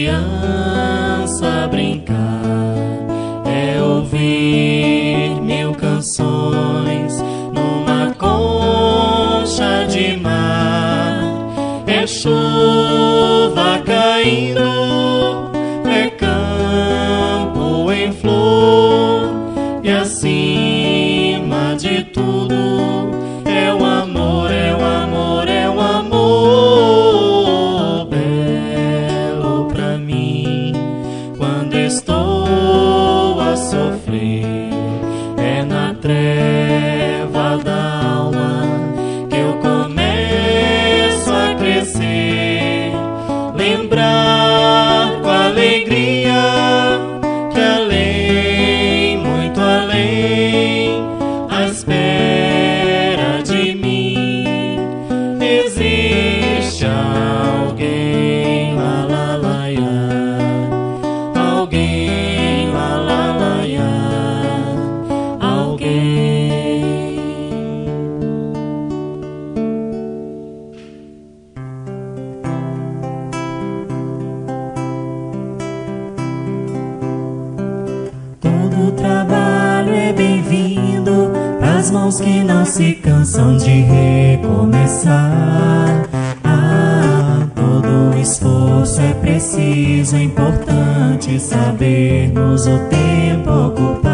criança brincar, é ouvir mil canções numa concha de mar, é chuva caindo, é campo em flor, e acima de tudo é o amor, é o amor, é o amor belo pra mim. Quando estou a sofrer, é na treva da alma que eu começo a crescer, lembrar com alegria que além, muito além, à espera de mim existe alguém, lá lá lá ia, alguém, lá lá lá ia, alguém. Todo trabalho é bem-vindo pras mãos que não se cansam de recomeçar. Todo esforço é preciso, é importante sabermos o tempo ocupar.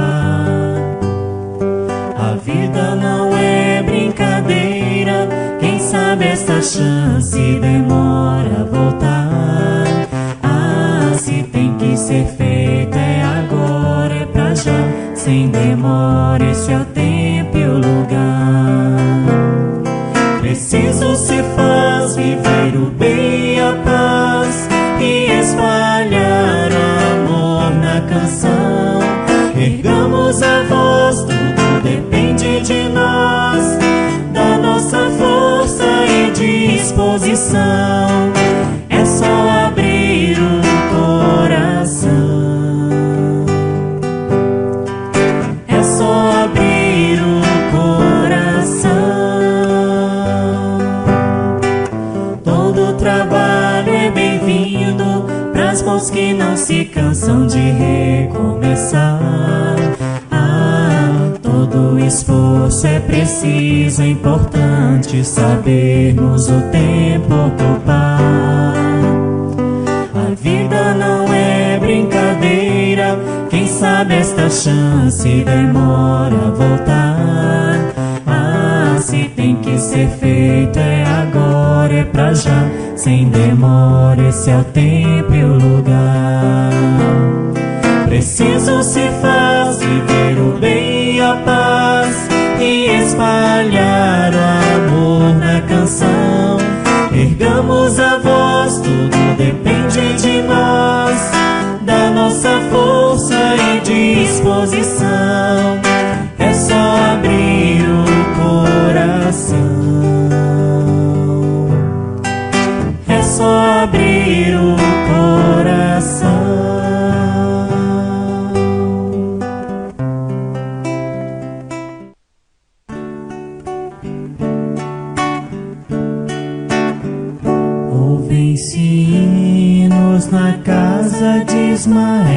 A vida não é brincadeira, quem sabe esta chance demora a voltar. Se tem que ser feito é agora, é pra já, sem demora, este é o tempo e o lugar. Preciso se faz viver o bem e a paz e espalhar o amor na canção. Ergamos a voz, tudo depende de nós, da nossa força e disposição. É só abrir o coração, é só abrir o coração. Todo trabalho é bem-vindo pras mãos que não se cansam de recomeçar. Todo esforço é preciso, é importante sabermos o tempo ocupar. A vida não é brincadeira, quem sabe esta chance demora a voltar. Se tem que ser feito é agora, é pra já, sem demora, esse é o tempo e o lugar. Preciso se faz viver o bem e a paz e espalhar o amor na canção. Ergamos a voz, tudo depende de nós, da nossa força e disposição. É só abrir o coração, é só abrir o coração. Ouvem-se hinos na casa de Ismael,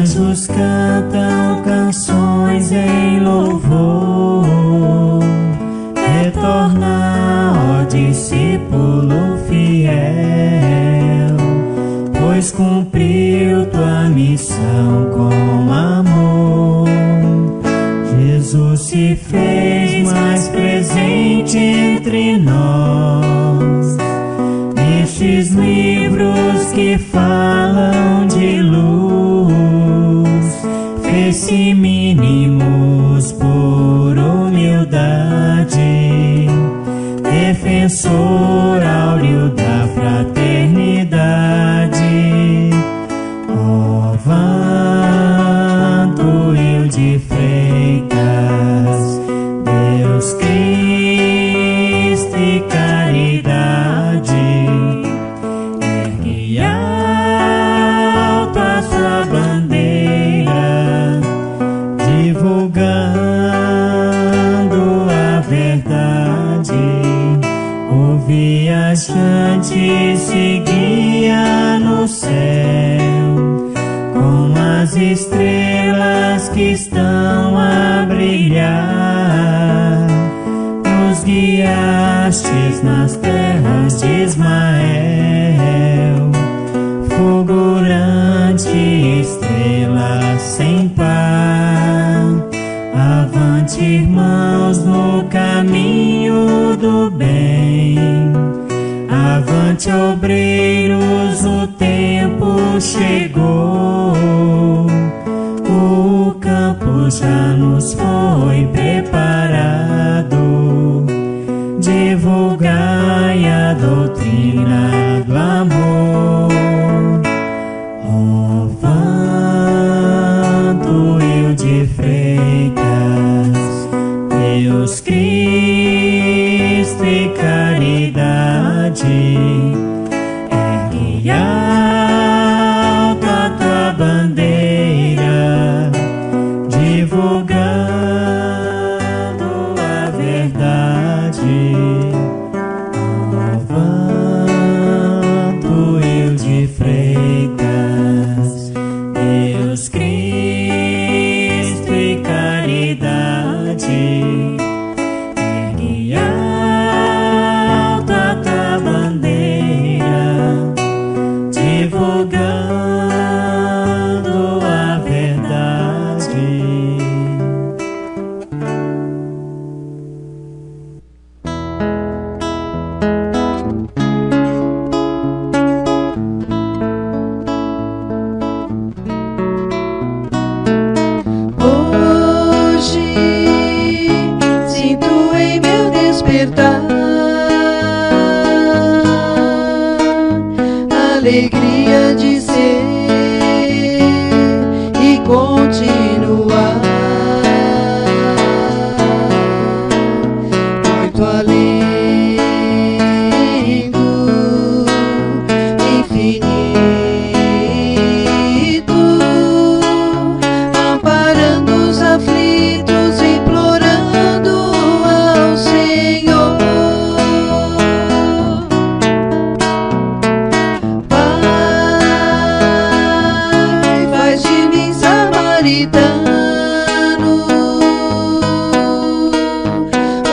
anjos cantam canções em louvor. Retorna, ó discípulo fiel, pois cumpriu tua missão com amor. Jesus se fez mais presente entre nós, nestes livros que falam de luz. Fez-se mínimos por humildade, defensor áureo da fraternidade. Ó Vantuil de Freitas, Deus, Cristo e caridade, ergue alto a sua bandeira, divulgando a verdade. Ouvi as brilhante seguia no céu, com as estrelas que estão a brilhar. Nos guiastes nas terras de Ismael, fulgurante estrela sem par. Avante, irmãos, no caminho do bem. Avante, obreiros, o tempo chegou. O campo já nos foi preparado. Divulgai a doutrina do amor. Ó Vantuil de Freitas, Deus, Cristo e caridade, ergue alto a tua bandeira, divulgando a verdade. Ó Vantuil de Freitas, Deus, Cristo e caridade, ergue alto a tua bandeira, divulgando a verdade. Hoje sinto em meu despertar a alegria de ser e continuar muito além do infinito, amparando os aflitos, implorando ao Senhor. Pai, faz de mim samaritano,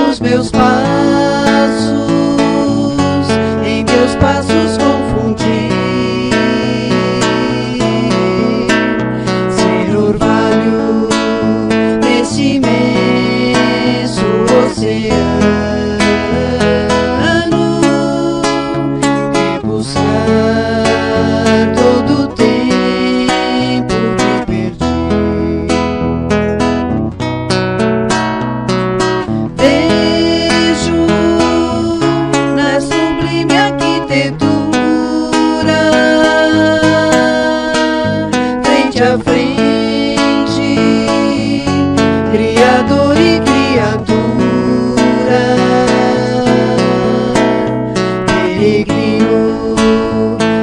os meus passos em teus passos confundir, ser orvalho nesse imenso oceano, e buscar todo o tempo que perdi. Vejo na sublime arquitetura, frente a frente, Criador e criatura, peregrino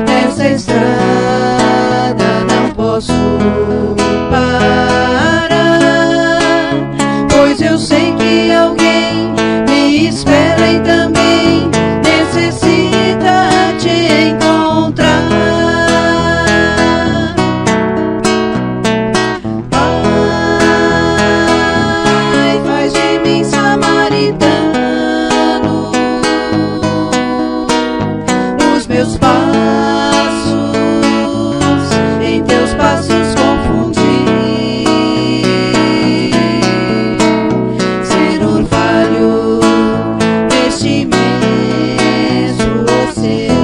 nessa estrada, não posso parar, pois eu sei que alguém me espera e também necessita te encontrar. Pai, faz de mim samaritano, os meus passos em teus passos confundir, ser orvalho neste imenso oceano,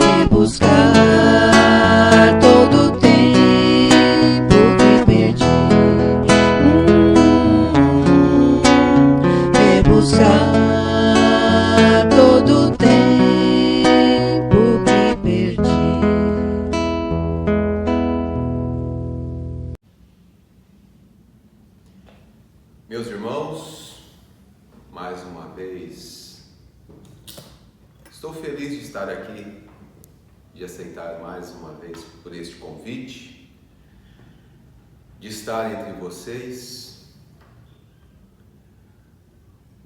e buscar todo o tempo que perdi. E buscar todo o tempo que perdi. Meus irmãos, mais uma vez, estou feliz de estar aqui, de aceitar mais uma vez por este convite, de estar entre vocês.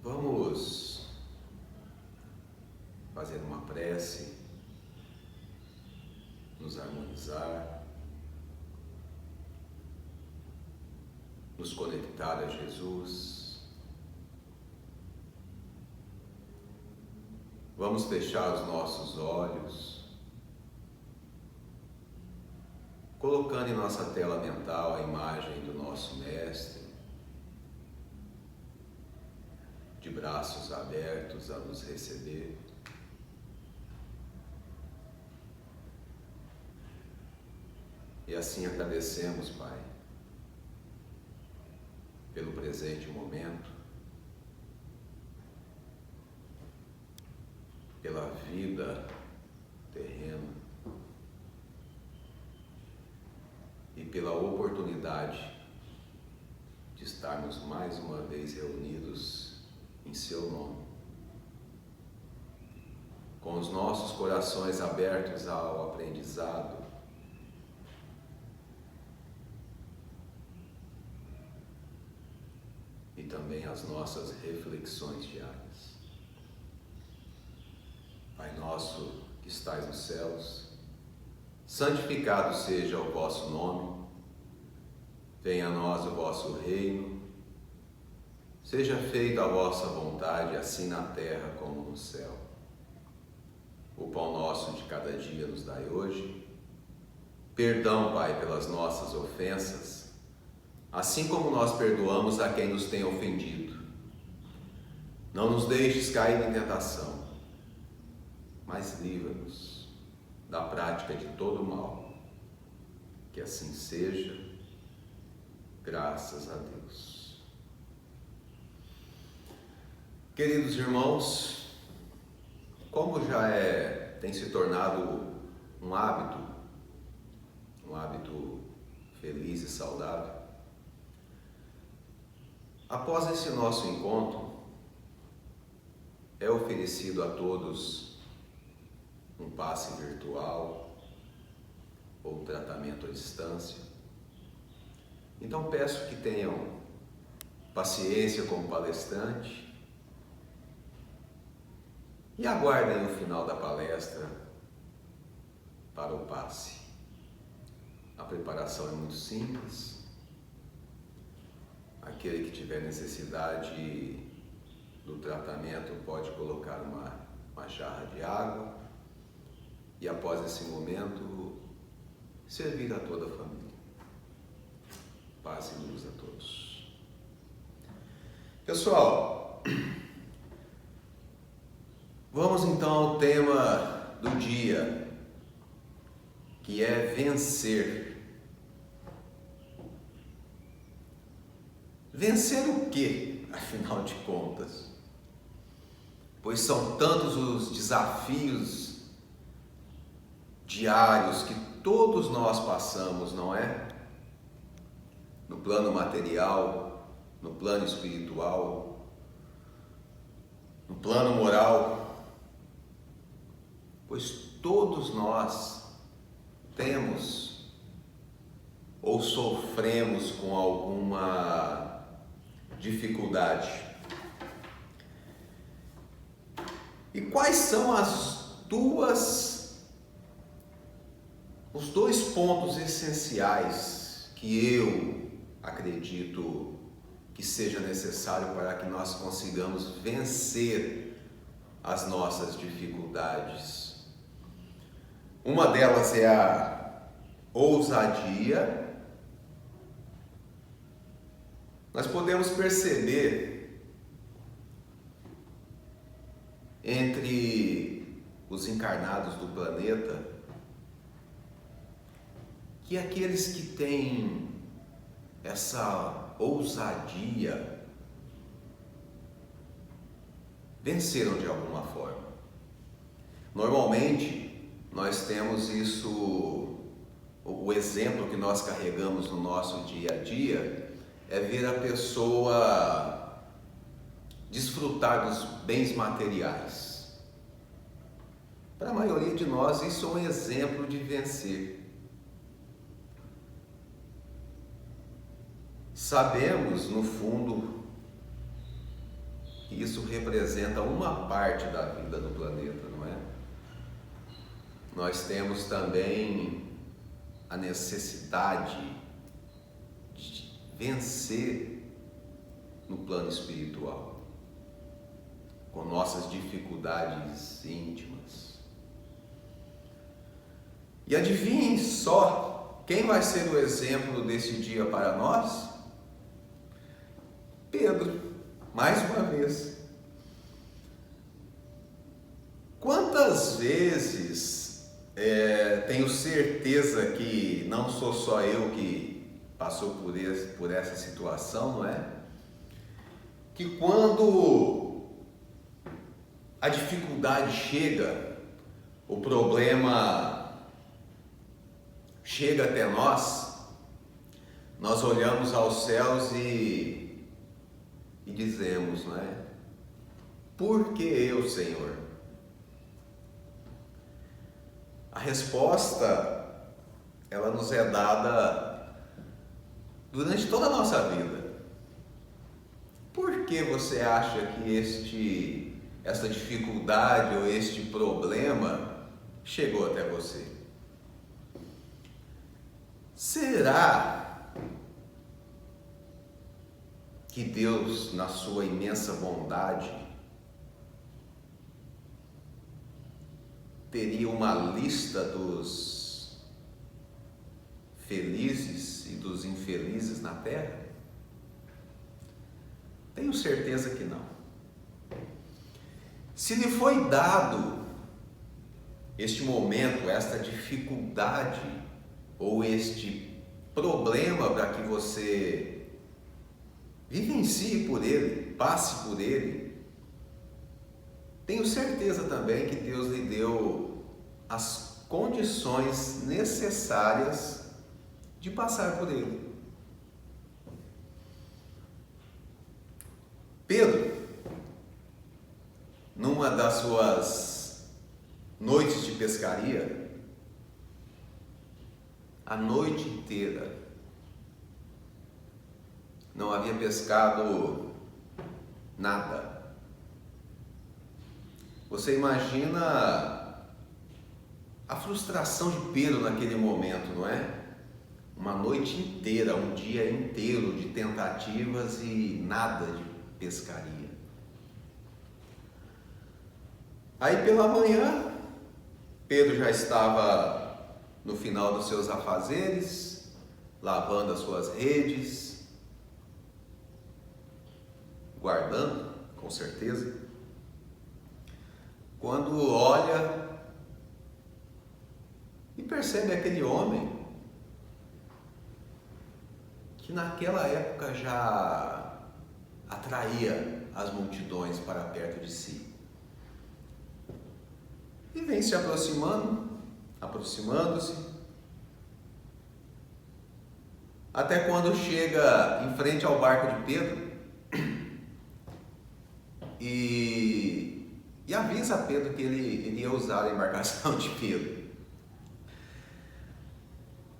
Vamos fazer uma prece, nos harmonizar, nos conectar a Jesus. Vamos fechar os nossos olhos, colocando em nossa tela mental a imagem do nosso Mestre, de braços abertos a nos receber. E assim agradecemos, Pai, pelo presente momento, pela vida terrena e pela oportunidade de estarmos mais uma vez reunidos em Seu nome, com os nossos corações abertos ao aprendizado, e também as nossas reflexões diárias. Pai nosso que estais nos céus, santificado seja o vosso nome, venha a nós o vosso reino, seja feita a vossa vontade, assim na terra como no céu. O pão nosso de cada dia nos dai hoje. Perdão, Pai, pelas nossas ofensas, assim como nós perdoamos a quem nos tem ofendido. Não nos deixes cair em tentação, mas livra-nos da prática de todo o mal. Que assim seja, graças a Deus. Queridos irmãos, como já tem se tornado um hábito feliz e saudável, após esse nosso encontro, é oferecido a todos um passe virtual ou tratamento à distância. Então peço que tenham paciência com o palestrante e aguardem o final da palestra para o passe. A preparação é muito simples. Aquele que tiver necessidade do tratamento pode colocar uma jarra de água e após esse momento servir a toda a família. Paz e luz a todos. Pessoal, vamos então ao tema do dia, que é vencer. Vencer o quê, afinal de contas? Pois são tantos os desafios diários que todos nós passamos, não é? No plano material, no plano espiritual, no plano moral. Pois todos nós temos ou sofremos com alguma dificuldade. E quais são os dois pontos essenciais que eu acredito que seja necessário para que nós consigamos vencer as nossas dificuldades? Uma delas é a ousadia. Nós podemos perceber entre os encarnados do planeta que aqueles que têm essa ousadia venceram de alguma forma. Normalmente, nós temos isso, o exemplo que nós carregamos no nosso dia a dia é ver a pessoa desfrutar dos bens materiais. Para a maioria de nós, isso é um exemplo de vencer. Sabemos, no fundo, que isso representa uma parte da vida do planeta, não é? Nós temos também a necessidade de vencer no plano espiritual, com nossas dificuldades íntimas. E adivinhem só, quem vai ser o exemplo desse dia para nós? Pedro, mais uma vez. Quantas vezes tenho certeza que não sou só eu que passou por essa situação, não é? Que quando a dificuldade chega, o problema chega até nós olhamos aos céus e dizemos, não é? Por que eu, Senhor? A resposta, ela nos é dada durante toda a nossa vida. Por que você acha que essa dificuldade ou este problema chegou até você? Será que Deus, na sua imensa bondade, teria uma lista dos felizes e dos infelizes na Terra? Tenho certeza que não. Se lhe foi dado este momento, esta dificuldade ou este problema para que você vivencie por ele, passe por ele, tenho certeza também que Deus lhe deu as condições necessárias de passar por ele. Pedro, numa das suas noites de pescaria, a noite inteira, não havia pescado nada. Você imagina a frustração de Pedro naquele momento, não é? Uma noite inteira, um dia inteiro de tentativas e nada de pescaria. Aí pela manhã, Pedro já estava no final dos seus afazeres, lavando as suas redes, guardando, com certeza. Quando olha e percebe aquele homem que naquela época já atraía as multidões para perto de si. E vem se aproximando-se, até quando chega em frente ao barco de Pedro e avisa a Pedro que ele iria usar a embarcação de Pedro.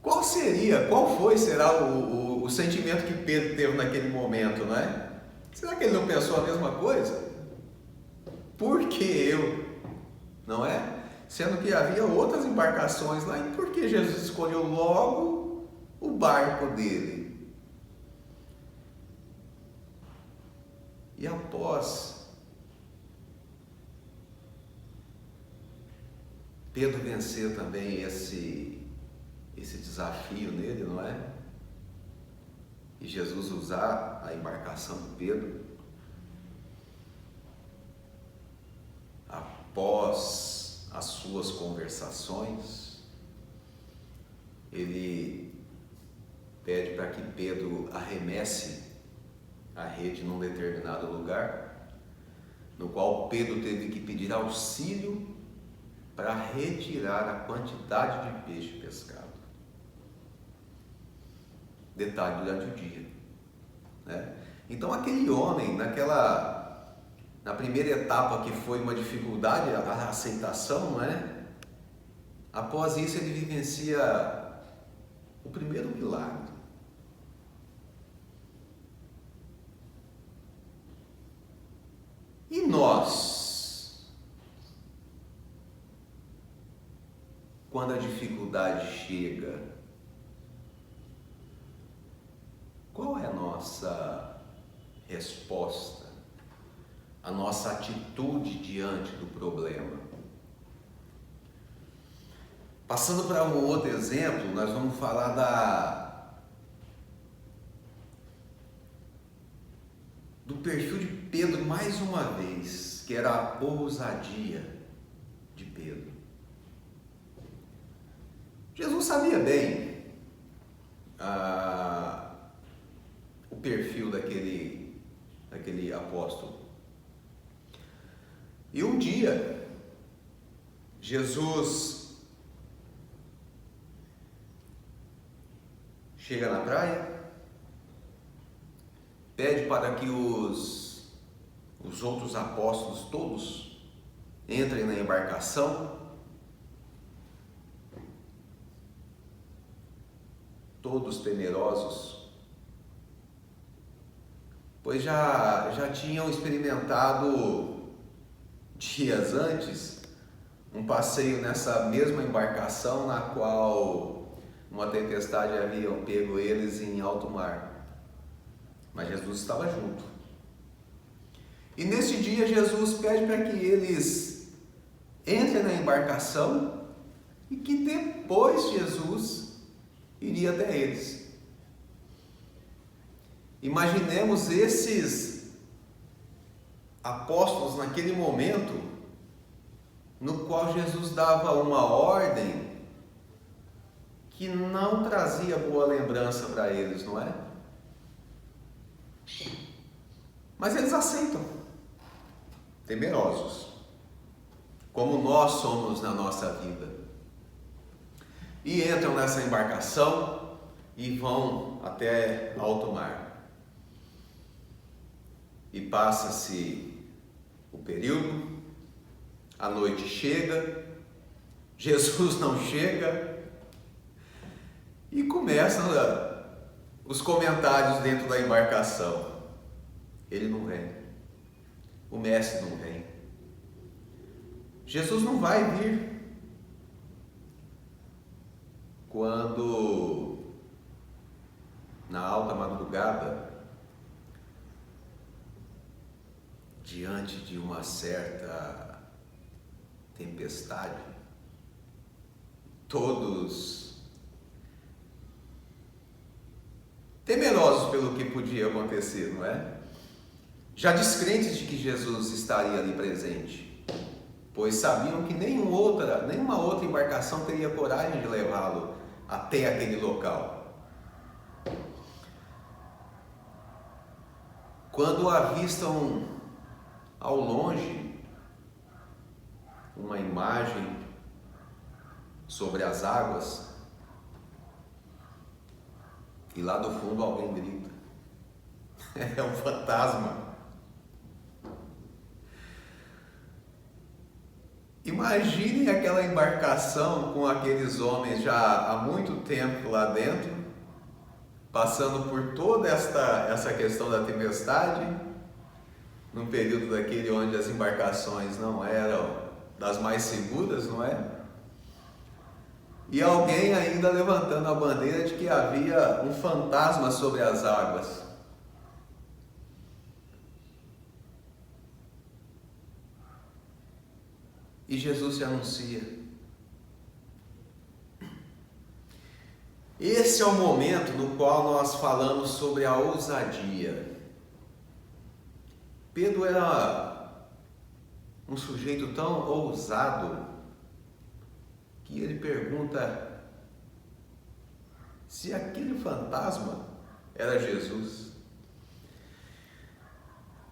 Qual será o sentimento que Pedro teve naquele momento, não é? Será que ele não pensou a mesma coisa? Por que eu? Não é? Sendo que havia outras embarcações lá, e por que Jesus escolheu logo o barco dele? E após Pedro vencer também esse desafio nele, não é? E Jesus usar a embarcação de Pedro, após as suas conversações, ele pede para que Pedro arremesse a rede num determinado lugar, no qual Pedro teve que pedir auxílio para retirar a quantidade de peixe pescado. Detalhe, durante o dia, né? Então aquele homem, na primeira etapa, que foi uma dificuldade, a aceitação, não é? Após isso ele vivencia o primeiro milagre. nós, quando a dificuldade chega, qual é a nossa resposta, a nossa atitude diante do problema? Passando para um outro exemplo, nós vamos falar do perfil de Pedro mais uma vez, que era a ousadia de Pedro. Jesus sabia bem o perfil daquele apóstolo. E um dia, Jesus chega na praia, pede para que os outros apóstolos todos entrem na embarcação, todos temerosos, pois já tinham experimentado dias antes um passeio nessa mesma embarcação na qual uma tempestade havia pego eles em alto mar. Mas Jesus estava junto. E nesse dia Jesus pede para que eles entrem na embarcação e que depois Jesus iria até eles. Imaginemos esses apóstolos naquele momento no qual Jesus dava uma ordem que não trazia boa lembrança para eles, não é? Mas eles aceitam, temerosos, como nós somos na nossa vida. E entram nessa embarcação e vão até alto mar. E passa-se o período, a noite chega, Jesus não chega, e começam os comentários dentro da embarcação. Ele não vem. O mestre não vem. Jesus não vai vir. Quando, na alta madrugada, diante de uma certa tempestade, todos temerosos pelo que podia acontecer, não é? Já descrentes de que Jesus estaria ali presente, pois sabiam que nenhuma outra embarcação teria coragem de levá-lo até aquele local. Quando avistam ao longe uma imagem sobre as águas, e lá do fundo alguém grita: é um fantasma. Imaginem aquela embarcação com aqueles homens já há muito tempo lá dentro, passando por toda essa questão da tempestade, num período daquele onde as embarcações não eram das mais seguras, não é? E alguém ainda levantando a bandeira de que havia um fantasma sobre as águas. E Jesus se anuncia. Esse é o momento no qual nós falamos sobre a ousadia. Pedro era um sujeito tão ousado que ele pergunta se aquele fantasma era Jesus.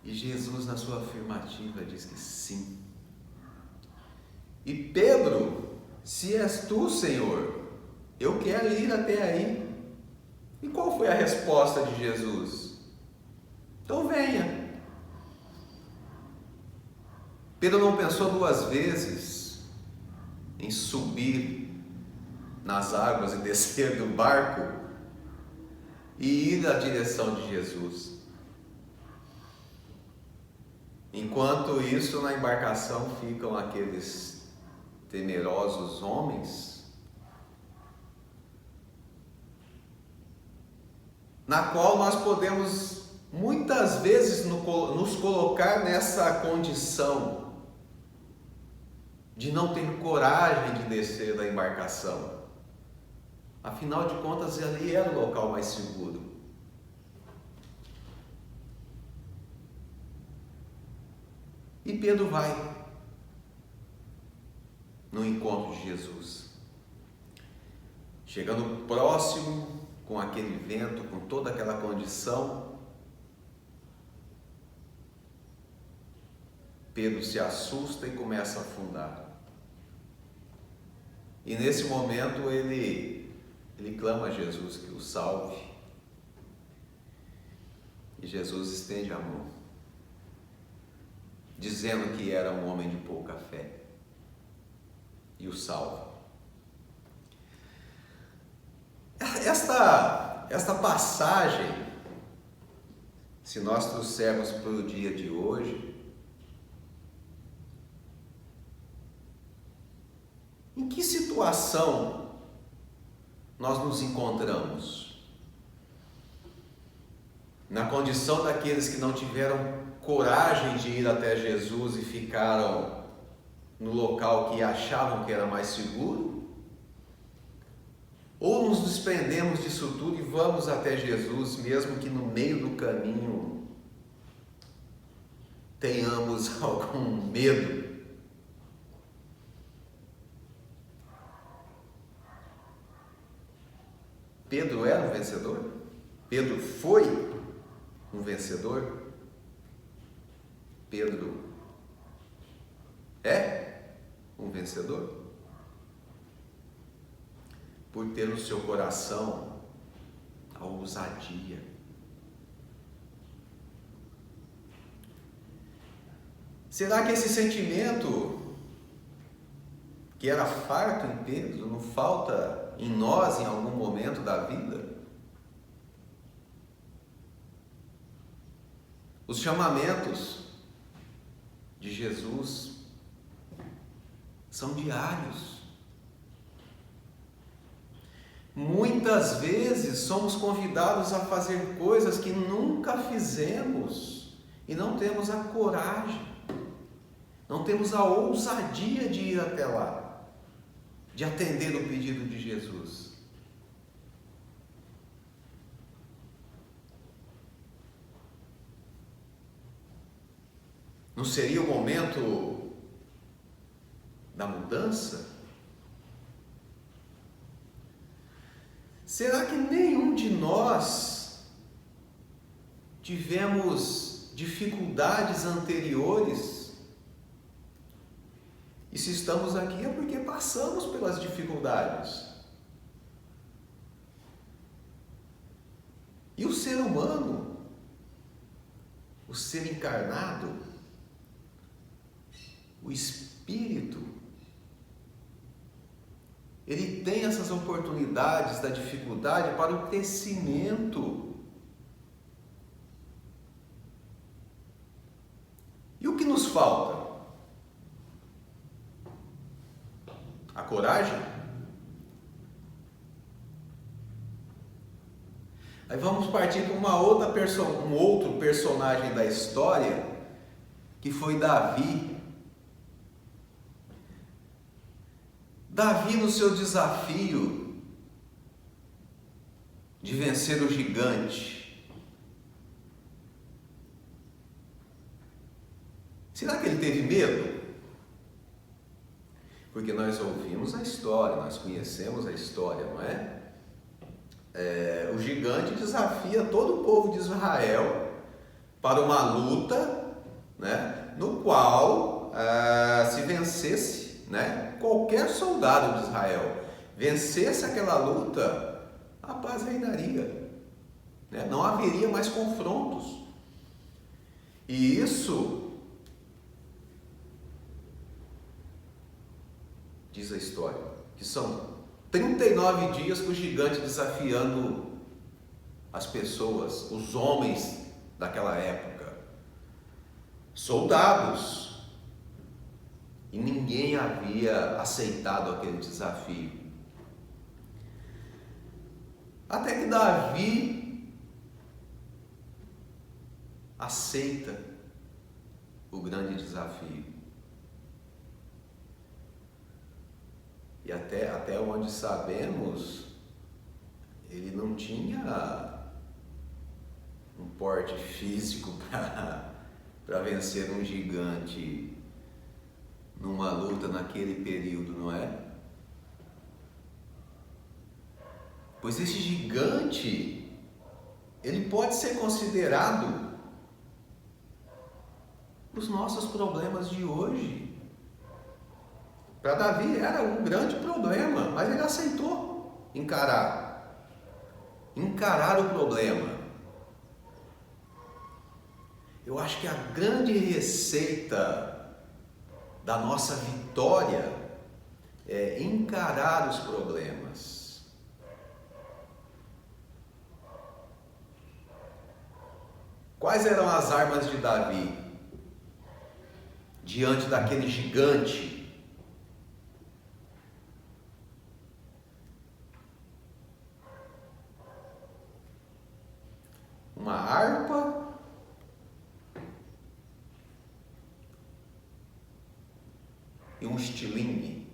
E Jesus, na sua afirmativa, diz que sim. E Pedro: se és tu, Senhor, eu quero ir até aí. E qual foi a resposta de Jesus? Então venha. Pedro não pensou duas vezes em subir nas águas e descer do barco e ir na direção de Jesus. Enquanto isso, na embarcação ficam aqueles temerosos homens, na qual nós podemos muitas vezes nos colocar nessa condição de não ter coragem de descer da embarcação. Afinal de contas, ali era o local mais seguro. E Pedro vai no encontro de Jesus. Chegando próximo, com aquele vento, com toda aquela condição, Pedro se assusta e começa a afundar. E nesse momento ele clama a Jesus que o salve. E Jesus estende a mão, dizendo que era um homem de pouca fé, e o salva. Esta passagem, se nós trouxermos para o dia de hoje, em que situação nós nos encontramos? Na condição daqueles que não tiveram coragem de ir até Jesus e ficaram no local que achavam que era mais seguro? Ou nos desprendemos disso tudo e vamos até Jesus, mesmo que no meio do caminho tenhamos algum medo? Pedro era um vencedor? Pedro foi um vencedor? Pedro é um vencedor? Por ter no seu coração a ousadia. Será que esse sentimento que era farto em Pedro não falta em nós em algum momento da vida? Os chamamentos de Jesus são diários. Muitas vezes somos convidados a fazer coisas que nunca fizemos e não temos a coragem, não temos a ousadia de ir até lá, de atender o pedido de Jesus. Não seria o momento da mudança? Será que nenhum de nós tivemos dificuldades anteriores? E se estamos aqui é porque passamos pelas dificuldades. E o ser humano, o ser encarnado, o espírito, ele tem essas oportunidades da dificuldade para o crescimento. E o que nos falta? A coragem? Aí vamos partir para um outro personagem da história, que foi Davi. Davi, no seu desafio de vencer o gigante, será que ele teve medo? Porque nós ouvimos a história, nós conhecemos a história, não é? O gigante desafia todo o povo de Israel para uma luta, né, no qual, se vencesse, né, qualquer soldado de Israel vencesse aquela luta, a paz reinaria, né? Não haveria mais confrontos. E isso, diz a história, que são 39 dias com o gigante desafiando as pessoas, os homens daquela época. soldados. E ninguém havia aceitado aquele desafio. Até que Davi aceita o grande desafio. E até onde sabemos, ele não tinha um porte físico para vencer um gigante numa luta naquele período, não é? Pois esse gigante, ele pode ser considerado os nossos problemas de hoje. Para Davi era um grande problema, mas ele aceitou encarar o problema. Eu acho que a grande receita da nossa vitória é encarar os problemas. Quais eram as armas de Davi diante daquele gigante? Uma harpa e um estilingue.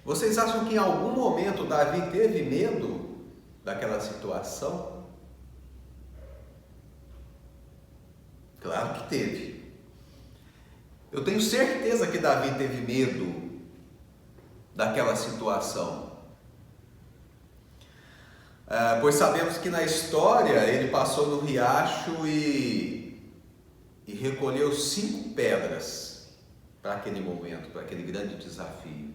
Vocês acham que em algum momento Davi teve medo daquela situação? Claro que teve. Eu tenho certeza que Davi teve medo daquela situação. Pois sabemos que na história ele passou no riacho e recolheu 5 pedras para aquele momento, para aquele grande desafio.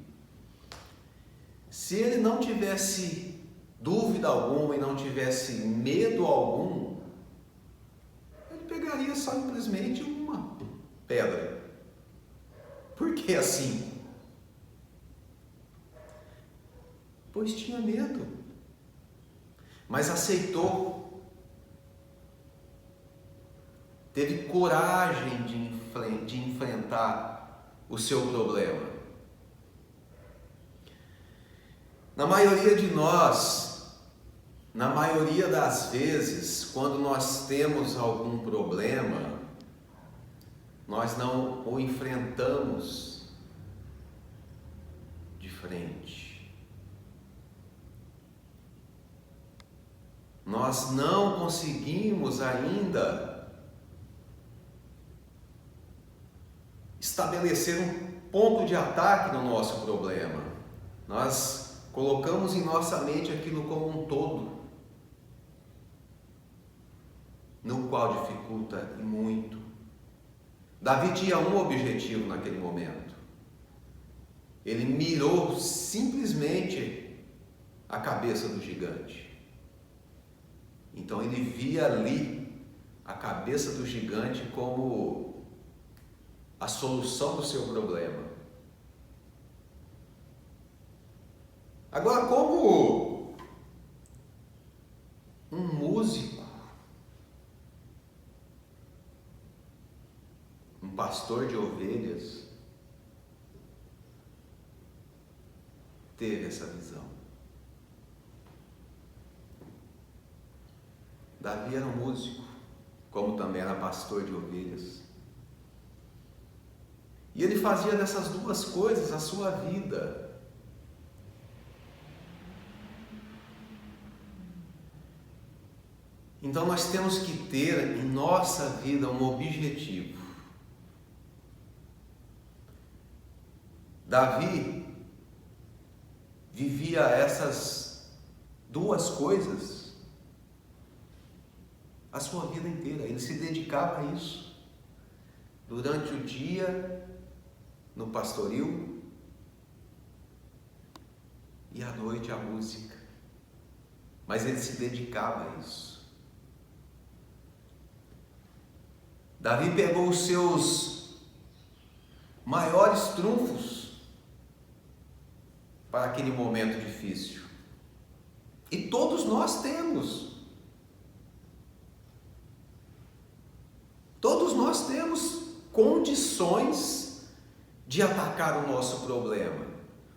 Se ele não tivesse dúvida alguma e não tivesse medo algum, ele pegaria simplesmente uma pedra. Por que assim? Pois tinha medo, mas aceitou, teve coragem de enfrentar o seu problema. Na maioria de nós, na maioria das vezes, quando nós temos algum problema, nós não o enfrentamos de frente. Nós não conseguimos ainda estabelecer um ponto de ataque no nosso problema. Nós colocamos em nossa mente aquilo como um todo, no qual dificulta e muito. Davi tinha um objetivo naquele momento. Ele mirou simplesmente a cabeça do gigante. Então ele via ali a cabeça do gigante como a solução do seu problema. Agora, como um músico, um pastor de ovelhas, teve essa visão? Davi era um músico, como também era pastor de ovelhas. E ele fazia dessas duas coisas a sua vida. Então nós temos que ter em nossa vida um objetivo. Davi vivia essas duas coisas a sua vida inteira. Ele se dedicava a isso. Durante o dia, no pastoril, e à noite a música. Mas ele se dedicava a isso. Davi pegou os seus maiores trunfos para aquele momento difícil. E todos nós temos nós temos condições de atacar o nosso problema.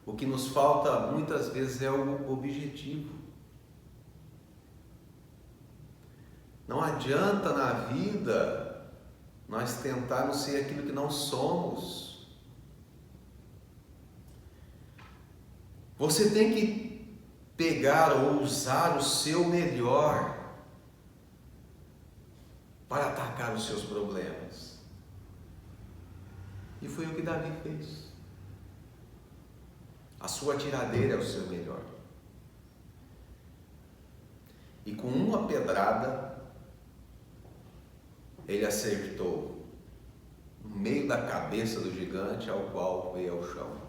O que nos falta muitas vezes é o objetivo. Não adianta na vida nós tentarmos ser aquilo que não somos. Você tem que pegar ou usar o seu melhor para atacar os seus problemas. E foi o que Davi fez. A sua tiradeira é o seu melhor. E com uma pedrada, ele acertou no meio da cabeça do gigante, ao qual veio ao chão.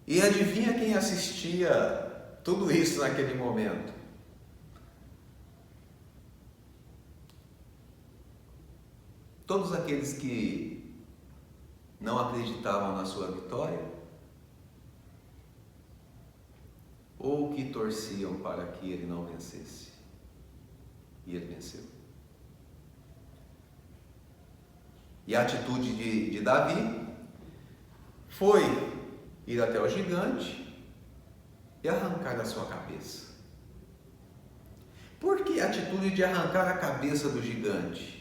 E adivinha quem assistia tudo isso naquele momento? Todos aqueles que não acreditavam na sua vitória, ou que torciam para que ele não vencesse. E ele venceu. E a atitude de Davi foi ir até o gigante e arrancar a sua cabeça. Por que a atitude de arrancar a cabeça do gigante?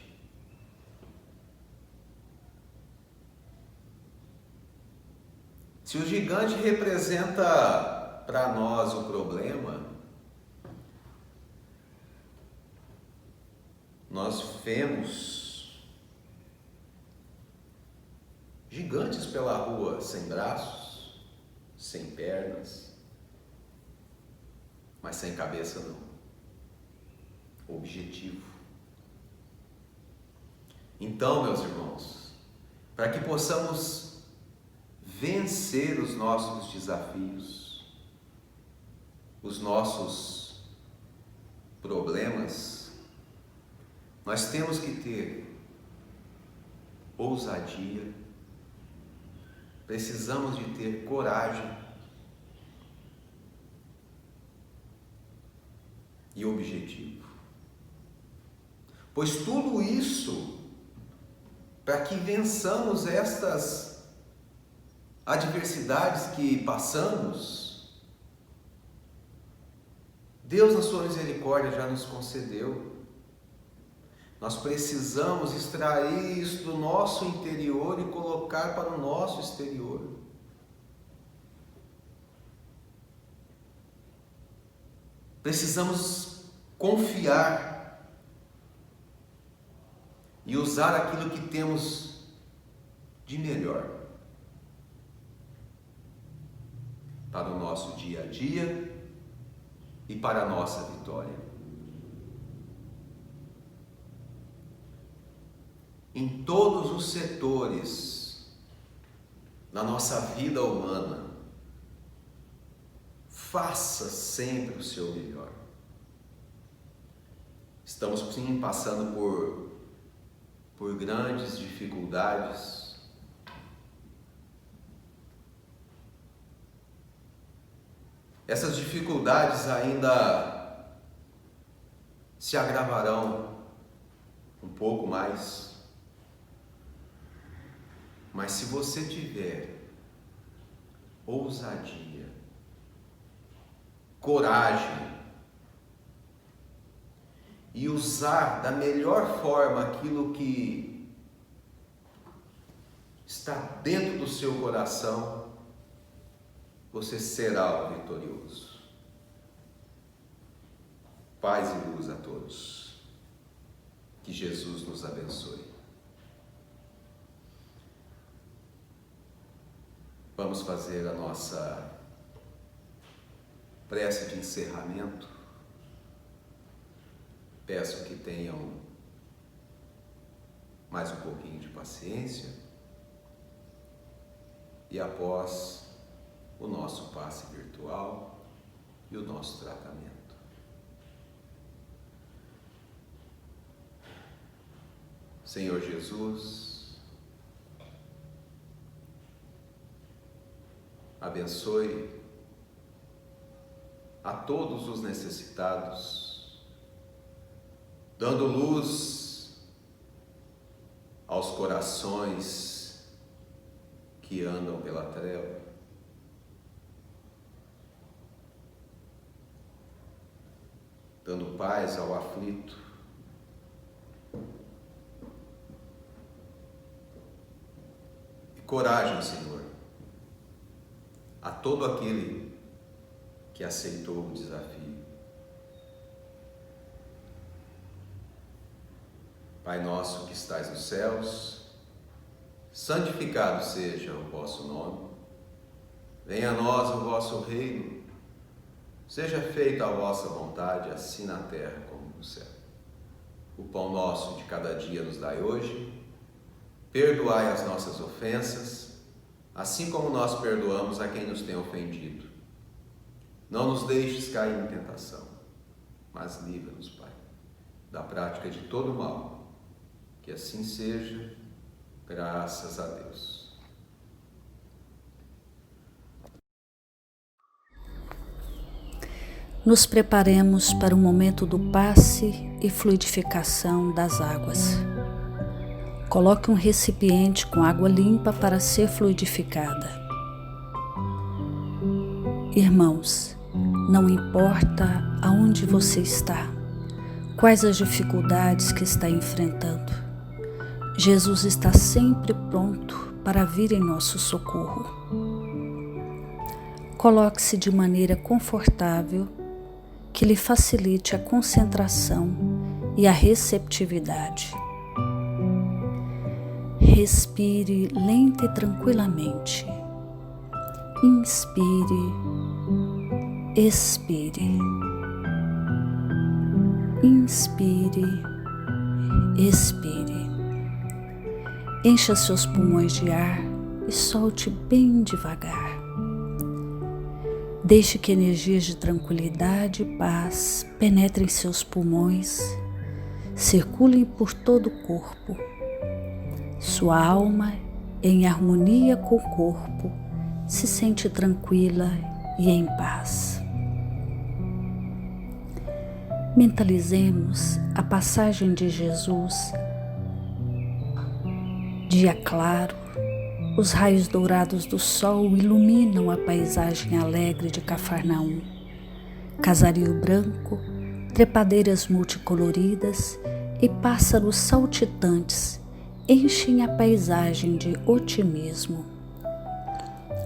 Se o gigante representa para nós o problema, nós vemos gigantes pela rua sem braços, sem pernas, mas sem cabeça não. Objetivo. Então, meus irmãos, para que possamos vencer os nossos desafios, os nossos problemas, nós temos que ter ousadia, precisamos de ter coragem e objetivo. Pois tudo isso, para que vençamos estas adversidades que passamos, Deus na sua misericórdia já nos concedeu. Nós precisamos extrair isso do nosso interior e colocar para o nosso exterior. Precisamos confiar e usar aquilo que temos de melhor para o nosso dia a dia e para a nossa vitória. Em todos os setores da nossa vida humana, faça sempre o seu melhor. Estamos sim passando por grandes dificuldades. Essas dificuldades ainda se agravarão um pouco mais. Mas se você tiver ousadia, coragem e usar da melhor forma aquilo que está dentro do seu coração, você será o vitorioso. Paz e luz a todos. Que Jesus nos abençoe. Vamos fazer a nossa prece de encerramento. Peço que tenham mais um pouquinho de paciência e após o nosso passe virtual e o nosso tratamento. Senhor Jesus, abençoe a todos os necessitados dando luz aos corações que andam pela treva, dando paz ao aflito, e coragem, Senhor, a todo aquele que aceitou o desafio. Pai nosso que estais nos céus, santificado seja o vosso nome. Venha a nós o vosso reino. Seja feita a vossa vontade, assim na terra como no céu. O pão nosso de cada dia nos dai hoje. Perdoai as nossas ofensas, assim como nós perdoamos a quem nos tem ofendido. Não nos deixes cair em tentação, mas livra-nos, Pai, da prática de todo o mal. Que assim seja, graças a Deus. Nos preparemos para o momento do passe e fluidificação das águas. Coloque um recipiente com água limpa para ser fluidificada. Irmãos, não importa aonde você está, quais as dificuldades que está enfrentando, Jesus está sempre pronto para vir em nosso socorro. Coloque-se de maneira confortável, que lhe facilite a concentração e a receptividade. Respire lenta e tranquilamente. Inspire, expire. Inspire, expire. Encha seus pulmões de ar e solte bem devagar. Deixe que energias de tranquilidade e paz penetrem seus pulmões, circulem por todo o corpo. Sua alma, em harmonia com o corpo, se sente tranquila e em paz. Mentalizemos a passagem de Jesus. Dia claro, os raios dourados do sol iluminam a paisagem alegre de Cafarnaum. Casario branco, trepadeiras multicoloridas e pássaros saltitantes enchem a paisagem de otimismo.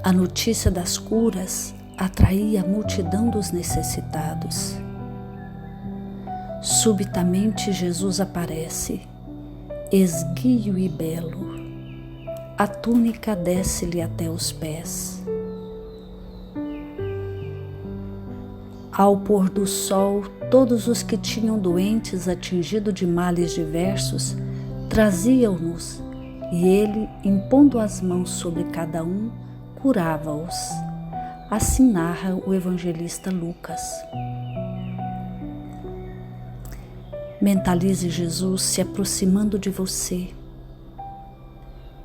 A notícia das curas atraía a multidão dos necessitados. Subitamente Jesus aparece, esguio e belo. A túnica desce-lhe até os pés. Ao pôr do sol, todos os que tinham doentes atingidos de males diversos traziam-nos, e ele, impondo as mãos sobre cada um, curava-os. Assim narra o evangelista Lucas. Mentalize Jesus se aproximando de você.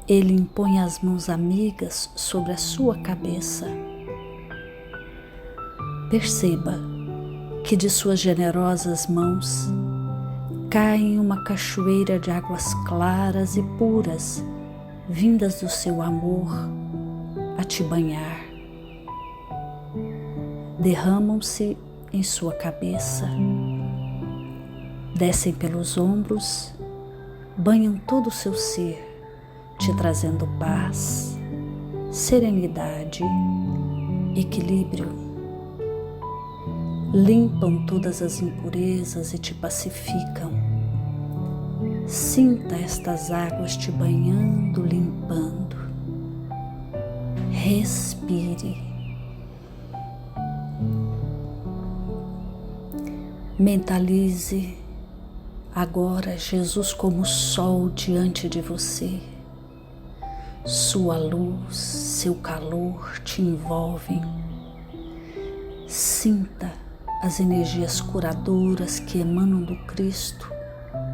Ele impõe as mãos amigas sobre a sua cabeça. Perceba que de suas generosas mãos cai uma cachoeira de águas claras e puras, vindas do seu amor a te banhar. Derramam-se em sua cabeça, descem pelos ombros, banham todo o seu ser, te trazendo paz, serenidade, equilíbrio. Limpam todas as impurezas e te pacificam. Sinta estas águas te banhando, limpando. Respire. Mentalize agora Jesus como sol diante de você. Sua luz, seu calor te envolvem. Sinta as energias curadoras que emanam do Cristo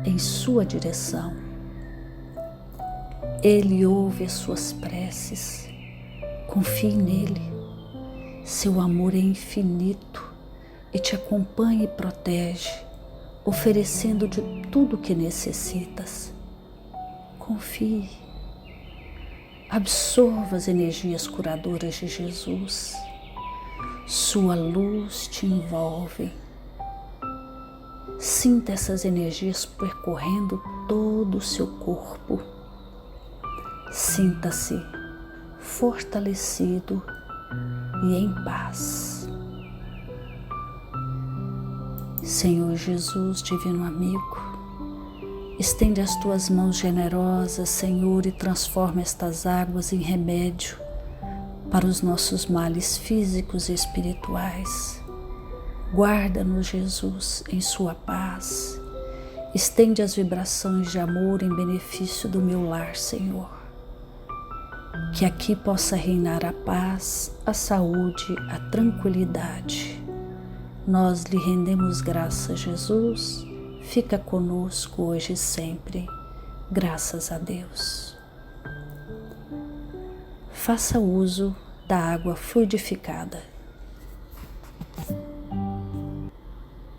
em sua direção. Ele ouve as suas preces. Confie nele. Seu amor é infinito e te acompanha e protege oferecendo-te tudo o que necessitas. Confie. Absorva as energias curadoras de Jesus. Sua luz te envolve. Sinta essas energias percorrendo todo o seu corpo. Sinta-se fortalecido e em paz. Senhor Jesus, divino amigo, estende as tuas mãos generosas, Senhor, e transforma estas águas em remédio para os nossos males físicos e espirituais. Guarda-nos, Jesus, em sua paz. Estende as vibrações de amor em benefício do meu lar, Senhor. Que aqui possa reinar a paz, a saúde, a tranquilidade. Nós lhe rendemos graças, Jesus. Fica conosco hoje e sempre. Graças a Deus. Faça uso da água fluidificada.